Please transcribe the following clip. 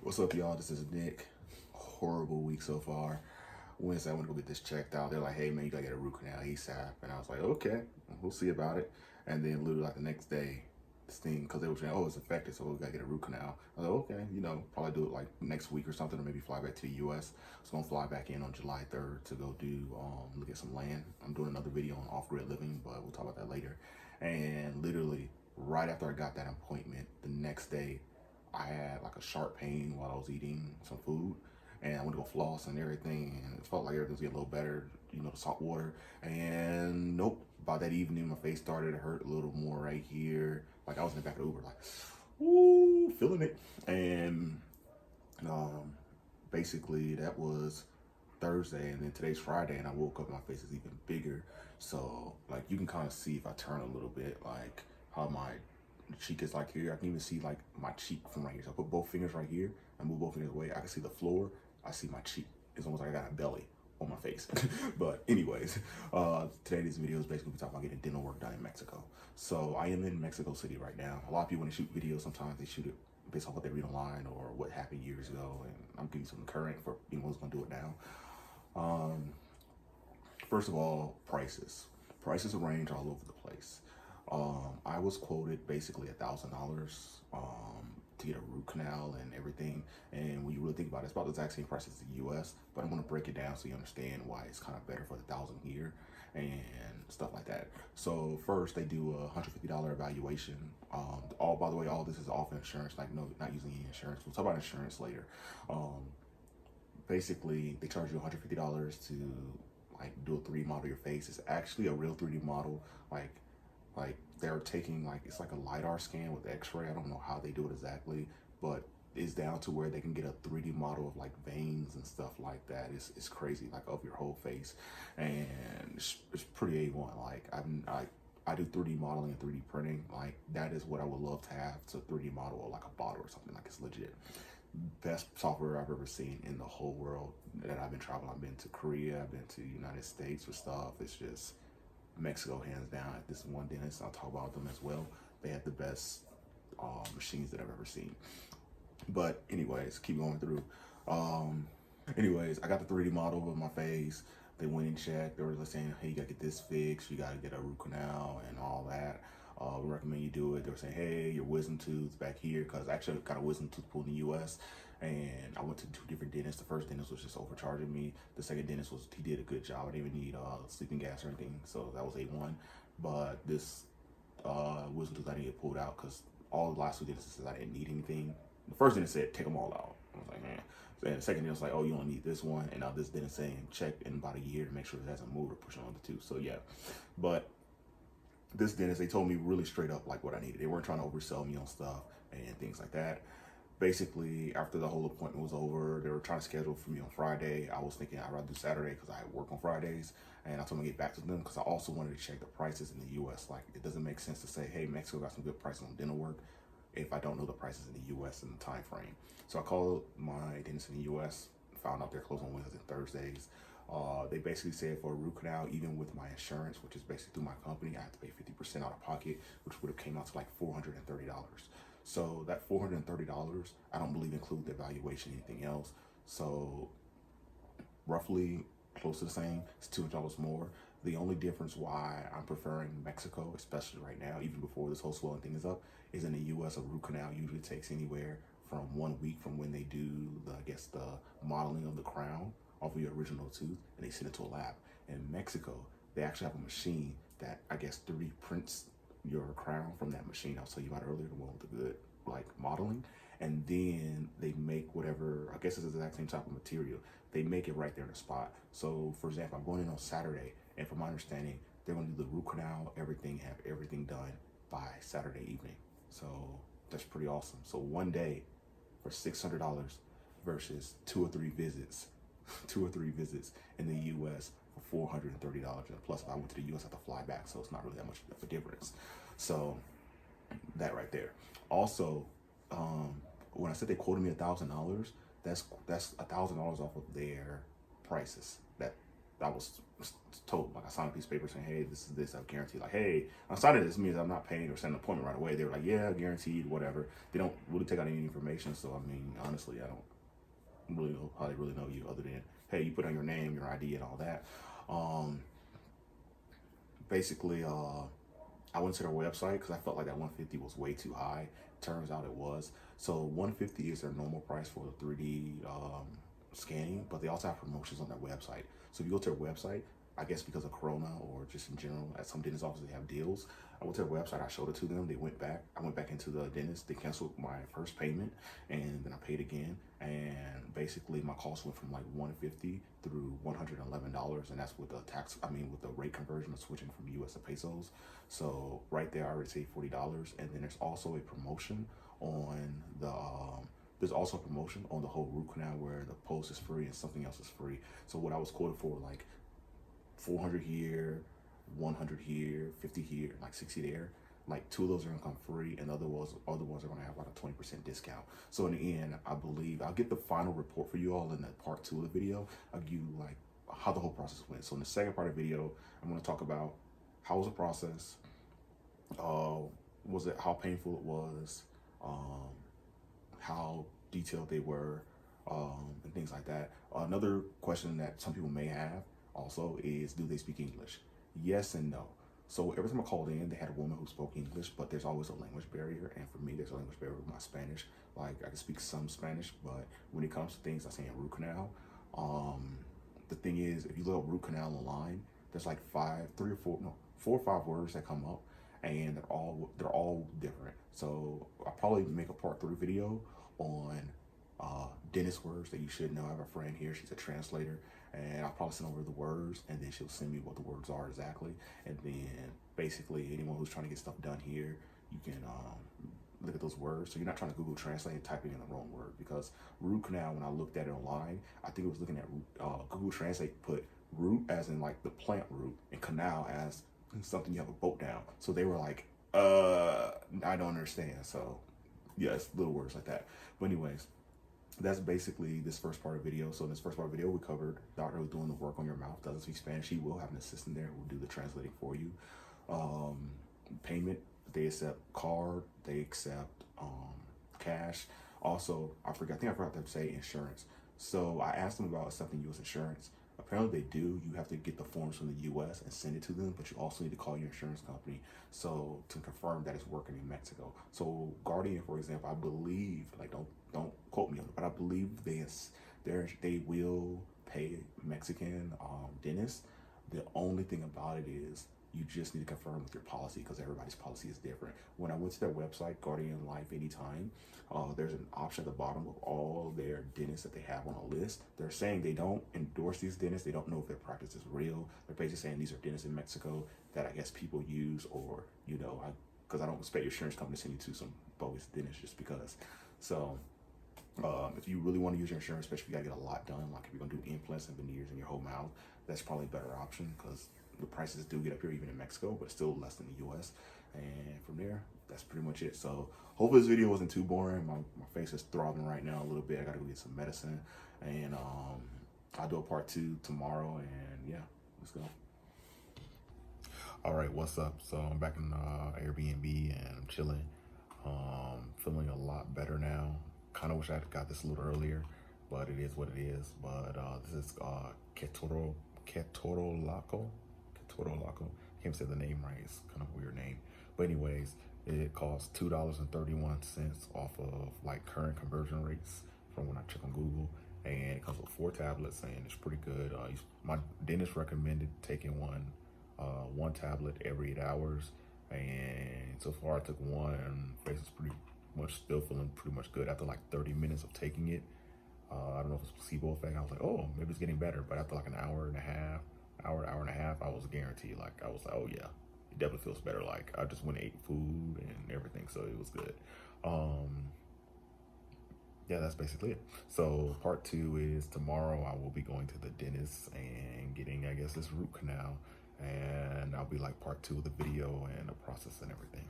What's up, y'all? This is Nick. Horrible week so far. Wednesday, I went to go get this checked out. They're like, hey, man, you gotta get a root canal ASAP. And I was like, okay, we'll see about it. And then literally like the next day, this thing, because they were saying, oh, it's infected, so we gotta get a root canal. I was like, okay, probably do it like next week or something, or maybe fly back to the US. So I'm gonna fly back in on July 3rd to go do, look at some land. I'm doing another video on off-grid living, but we'll talk about that later. And literally, right after I got that appointment, the next day, I had like a sharp pain while I was eating some food, and I went to go floss and everything, and it felt like everything was getting a little better, the salt water. And nope, by that evening, my face started to hurt a little more right here. Like I was in the back of the Uber, like, ooh, feeling it. And basically, that was Thursday, and then today's Friday, and I woke up, my face is even bigger. So, like, you can kind of see if I turn a little bit, like how my cheek is like here. I can even see like my cheek from right here. So I put both fingers right here. I move both fingers away. I can see the floor. I see my cheek. It's almost like I got a belly on my face. But anyways, today this video is basically talking about getting dental work done in Mexico. So I am in Mexico City right now. A lot of people, when they shoot videos, sometimes they shoot it based on what they read online or what happened years ago. And I'm giving some current for who's gonna do it now. First of all, prices. Prices range all over the place. I was quoted basically $1,000 to get a root canal and everything. And when you really think about it, it's about the exact same price as the US, but I'm gonna break it down so you understand why it's kind of better for the 1,000 here and stuff like that. So first they do a $150 evaluation. By the way, all this is off insurance, like no, not using any insurance. We'll talk about insurance later. Basically they charge you $150 to like do a 3D model of your face. It's actually a real 3D model, like they're taking it's like a LiDAR scan with X-ray. I don't know how they do it exactly, but it's down to where they can get a 3D model of like veins and stuff like that. It's crazy, like of your whole face, and it's pretty A1. Like I do 3D modeling and 3D printing. Like that is what I would love to have, to 3D model like a bottle or something. Like it's legit. Best software I've ever seen in the whole world that I've been traveling. I've been to Korea, I've been to the United States for stuff. It's just Mexico, hands down. At this one dentist, I'll talk about them as well. They have the best machines that I've ever seen. But anyways, keep going through. Anyways, I got the 3D model of my face. They went and checked. They were saying, hey, you gotta get this fixed. You gotta get a root canal and all that. We recommend you do it. They were saying, hey, your wisdom tooth's back here, because I actually got a wisdom tooth pulled in the U.S. And I went to 2 different dentists. The first dentist was just overcharging me. The second dentist he did a good job. I didn't even need sleeping gas or anything, so that was A1. But this wisdom tooth I didn't get pulled out because all the last 2 dentists said I didn't need anything. The first dentist said take them all out. I was like, man. And the second dentist was like, oh, you don't need this one. And now this dentist saying check in about a year to make sure it hasn't moved or push on the tooth. So yeah, but this dentist, they told me really straight up like what I needed. They weren't trying to oversell me on stuff and things like that. Basically, after the whole appointment was over, they were trying to schedule for me on Friday. I was thinking I'd rather do Saturday because I work on Fridays, and I told them to get back to them because I also wanted to check the prices in the U.S. Like, it doesn't make sense to say, hey, Mexico got some good prices on dental work if I don't know the prices in the U.S. and the time frame. So I called my dentist in the U.S., found out they're closed on Wednesdays and Thursdays. They basically said for a root canal, even with my insurance, which is basically through my company, I have to pay 50% out of pocket, which would have came out to like $430. So that $430, I don't believe include the evaluation, anything else. So roughly close to the same. It's $200 more. The only difference why I'm preferring Mexico, especially right now, even before this whole swelling thing is up, is in the U.S. a root canal usually takes anywhere from 1 week from when they do the modeling of the crown off of your original tooth, and they send it to a lab. In Mexico, they actually have a machine that 3D prints your crown from that machine I was telling you about earlier, the one with the good modeling, and then they make whatever, I guess it's the exact same type of material. They make it right there in the spot. So for example, I'm going in on Saturday, and from my understanding, they're going to do the root canal, everything, have everything done by Saturday evening. So that's pretty awesome. So one day for $600 versus 2 or 3 visits, 2 or 3 visits in the U.S. for $430. And plus, if I went to the U.S., I have to fly back, so it's not really that much of a difference. So that right there. Also, when I said they quoted me $1,000, that's $1,000 off of their prices. I was told, like I signed a piece of paper saying, hey, this is this, I guarantee. Like, hey, I signed this means I'm not paying or setting an appointment right away. They were like, yeah, guaranteed, whatever. They don't really take out any information. So I mean, honestly, I don't really know how they really know you other than, hey, you put on your name, your ID, and all that. Basically, I went to their website because I felt like that 150 was way too high. Turns out it was. So 150 is their normal price for the 3D scanning, but they also have promotions on their website. So if you go to their website, I guess because of Corona or just in general, at some dentist offices they have deals. I went to their website, I showed it to them, they went back. I went back into the dentist, they canceled my first payment, and then I paid again. And basically my cost went from like 150 through $111, and that's with the tax, with the rate conversion of switching from US to pesos. So right there, I already saved $40. And then there's also a promotion on the, the whole root canal where the post is free and something else is free. So what I was quoted for, like 400 here, 100 here, 50 here, like 60 there. Like 2 of those are gonna come free, and the other ones are gonna have like a 20% discount. So in the end, I believe I'll get the final report for you all in the part 2 of the video. I'll give you like how the whole process went. So in the second part of the video, I'm gonna talk about how was the process, was it how painful it was, how detailed they were, and things like that. Another question that some people may have also is, do they speak English? Yes and no. So every time I called in, they had a woman who spoke English, but there's always a language barrier. And for me, there's a language barrier with my Spanish. Like I can speak some Spanish, but when it comes to things like saying root canal, the thing is, if you look up root canal online, there's like 4 or 5 words that come up, and they're all different. So I'll probably make a part 3 video on dentist words that you should know. I have a friend here, she's a translator, and I'll probably send over the words, and then she'll send me what the words are exactly. And then basically anyone who's trying to get stuff done here, you can look at those words. So you're not trying to Google Translate and typing in the wrong word, because root canal, when I looked at it online, I think it was looking at Google Translate put root as in like the plant root, and canal as something you have a boat down. So they were like, I don't understand. So yes, little words like that. But anyways, that's basically this first part of the video. So in this first part of the video, we covered doctor who's doing the work on your mouth, doesn't speak Spanish. He will have an assistant there who will do the translating for you. Payment, they accept card, they accept cash. Also, I think I forgot to say insurance. So I asked them about accepting U.S. insurance. Apparently they do. You have to get the forms from the U.S. and send it to them, but you also need to call your insurance company so to confirm that it's working in Mexico. So Guardian, for example, I believe, like don't quote me on it, but I believe they will pay Mexican dentists. The only thing about it is you just need to confirm with your policy, because everybody's policy is different. When I went to their website, Guardian Life Anytime, there's an option at the bottom of all their dentists that they have on a list. They're saying they don't endorse these dentists. They don't know if their practice is real. They're basically saying these are dentists in Mexico that I guess people use, or, because I don't expect your insurance company to send you to some bogus dentist just because. So if you really want to use your insurance, especially if you gotta get a lot done, like if you're gonna do implants and veneers in your whole mouth, that's probably a better option, because the prices do get up here even in Mexico, but still less than the US. And from there, that's pretty much it. So hopefully this video wasn't too boring. My face is throbbing right now a little bit. I gotta go get some medicine, and I'll do a part 2 tomorrow, and yeah, let's go. All right, what's up? So I'm back in Airbnb and I'm chilling. Feeling a lot better now. Kind of wish I had got this a little earlier, but it is what it is. But this is Ketorolaco. Can't say the name right. It's kind of a weird name. But anyways, it costs $2.31 off of like current conversion rates from when I check on Google. And it comes with 4 tablets, and it's pretty good. My dentist recommended taking one tablet every 8 hours. And so far I took one, and face is pretty much still feeling pretty much good after like 30 minutes of taking it. I don't know if it's placebo effect. I was like, oh, maybe it's getting better. But after like an hour and a half, I was guaranteed. Like I was like, oh yeah, it definitely feels better. Like I just went and ate food and everything, so it was good. Yeah, that's basically it. So part 2 is tomorrow. I will be going to the dentist and getting, I guess, this root canal, and I'll be like part 2 of the video and the process and everything.